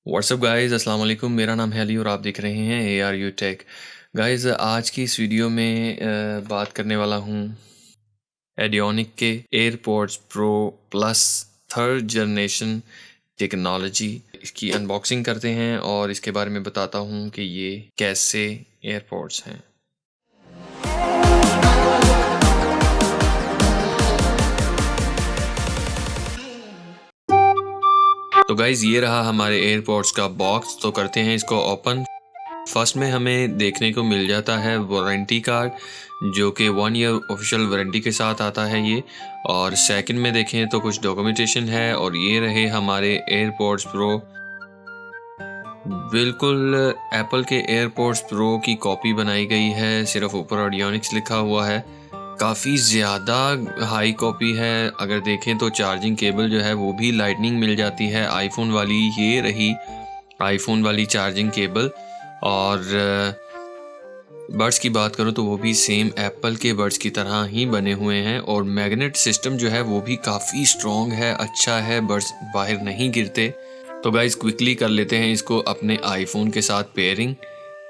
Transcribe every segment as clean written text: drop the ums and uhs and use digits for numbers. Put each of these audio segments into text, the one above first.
WhatsApp guys, अस्सलाम वालेकुम। मेरा नाम है अली और आप देख रहे हैं ARU टेक। गाइस, आज की इस वीडियो में बात करने वाला हूँ एडियोनिक के AirPods pro plus third generation technology. इसकी अनबॉक्सिंग करते हैं और इसके बारे में बताता हूँ कि ये कैसे एयरपॉड्स हैं। तो गाइज़, ये रहा हमारे एयरपॉड्स का बॉक्स। तो करते हैं इसको ओपन। फर्स्ट में हमें देखने को मिल जाता है वारंटी कार्ड, जो कि 1 ईयर ऑफिशियल वारंटी के साथ आता है ये। और सेकंड में देखें तो कुछ डॉक्यूमेंटेशन है। और ये रहे हमारे एयरपॉड्स प्रो। बिल्कुल एप्पल के एयरपॉड्स प्रो की कॉपी बनाई गई है, सिर्फ ऊपर ऑडियोनिक्स लिखा हुआ है। काफ़ी ज़्यादा हाई कॉपी है। अगर देखें तो चार्जिंग केबल जो है वो भी लाइटनिंग मिल जाती है आईफोन वाली। ये रही आईफोन वाली चार्जिंग केबल। और बड्स की बात करूँ तो वो भी सेम एप्पल के बड्स की तरह ही बने हुए हैं। और मैग्नेट सिस्टम जो है वो भी काफ़ी स्ट्रॉन्ग है, अच्छा है, बड्स बाहर नहीं गिरते। तो गाइस, क्विकली कर लेते हैं इसको अपने आईफोन के साथ पेयरिंग।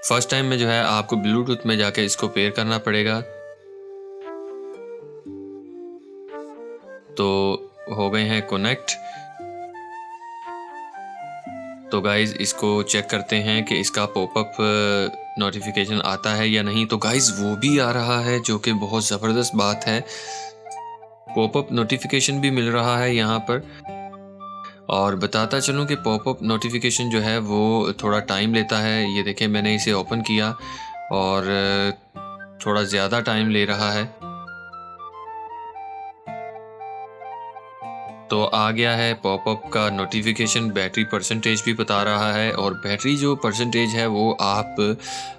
फर्स्ट टाइम में जो है आपको ब्लूटूथ में जाके इसको पेयर करना पड़ेगा। तो हो गए हैं कनेक्ट। तो गाइज़, इसको चेक करते हैं कि इसका पॉपअप नोटिफिकेशन आता है या नहीं। तो गाइज़, वो भी आ रहा है, जो कि बहुत ज़बरदस्त बात है। पॉपअप नोटिफिकेशन भी मिल रहा है यहाँ पर। और बताता चलूँ कि पॉपअप नोटिफिकेशन जो है वो थोड़ा टाइम लेता है। ये देखें, मैंने इसे ओपन किया और थोड़ा ज़्यादा टाइम ले रहा है। तो आ गया है पॉपअप का नोटिफिकेशन। बैटरी परसेंटेज भी बता रहा है। और बैटरी जो परसेंटेज है वो आप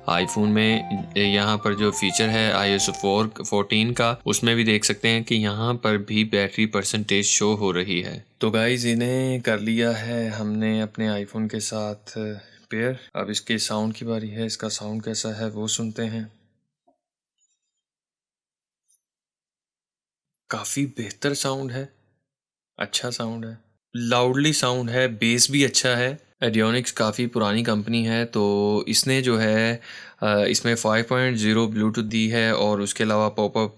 आईफोन में यहाँ पर जो फीचर है iOS 14 का, उसमें भी देख सकते हैं कि यहाँ पर भी बैटरी परसेंटेज शो हो रही है। तो गाइज, इन्हें कर लिया है हमने अपने आईफोन के साथ पेयर। अब इसके साउंड की बारी है। इसका साउंड कैसा है वो सुनते हैं। काफ़ी बेहतर साउंड है, अच्छा साउंड है, लाउडली साउंड है, बेस भी अच्छा है। एडियोनिक्स काफ़ी पुरानी कंपनी है, तो इसने जो है इसमें 5.0 ब्लूटूथ दी है। और उसके अलावा पॉपअप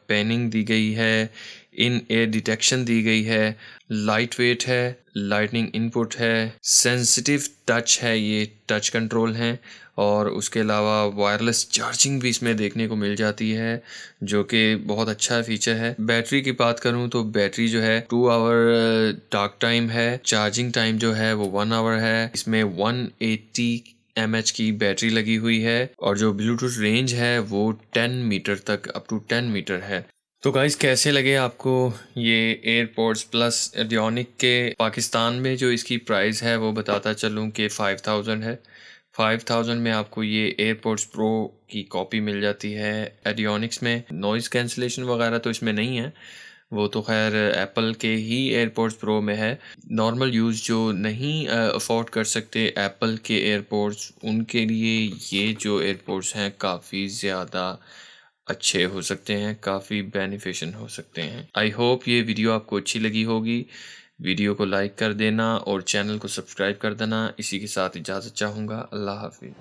पैनिंग दी गई है, इन एयर डिटेक्शन दी गई है, लाइट वेट है, लाइटनिंग इनपुट है, सेंसिटिव टच है, ये टच कंट्रोल हैं। और उसके अलावा वायरलेस चार्जिंग भी इसमें देखने को मिल जाती है, जो कि बहुत अच्छा फीचर है। बैटरी की बात करूं तो बैटरी जो है 2 आवर टॉक टाइम है। चार्जिंग टाइम जो है वो 1 आवर है। इसमें 180 mAh की बैटरी लगी हुई है। और जो ब्लूटूथ रेंज है वो 10 मीटर तक, अप टू 10 मीटर है। तो गाइस, कैसे लगे आपको ये एयरपॉड्स प्लस एडियोनिक के? पाकिस्तान में जो इसकी प्राइस है वो बताता चलूँ कि 5000 है। 5000 में आपको ये एयरपॉड्स प्रो की कॉपी मिल जाती है एडियोनिक्स में। नॉइज़ कैंसलेशन वगैरह तो इसमें नहीं है, वो तो खैर एप्पल के ही एयरपॉड्स प्रो में है। नॉर्मल यूज़ जो नहीं अफोर्ड कर सकते एप्पल के एयरपॉड्स, उनके लिए ये जो एयरपॉड्स हैं काफ़ी ज़्यादा अच्छे हो सकते हैं, काफ़ी बेनिफिशियल हो सकते हैं। आई होप ये वीडियो आपको अच्छी लगी होगी। वीडियो को लाइक कर देना और चैनल को सब्सक्राइब कर देना। इसी के साथ इजाज़त चाहूँगा। अल्लाह हाफिज़।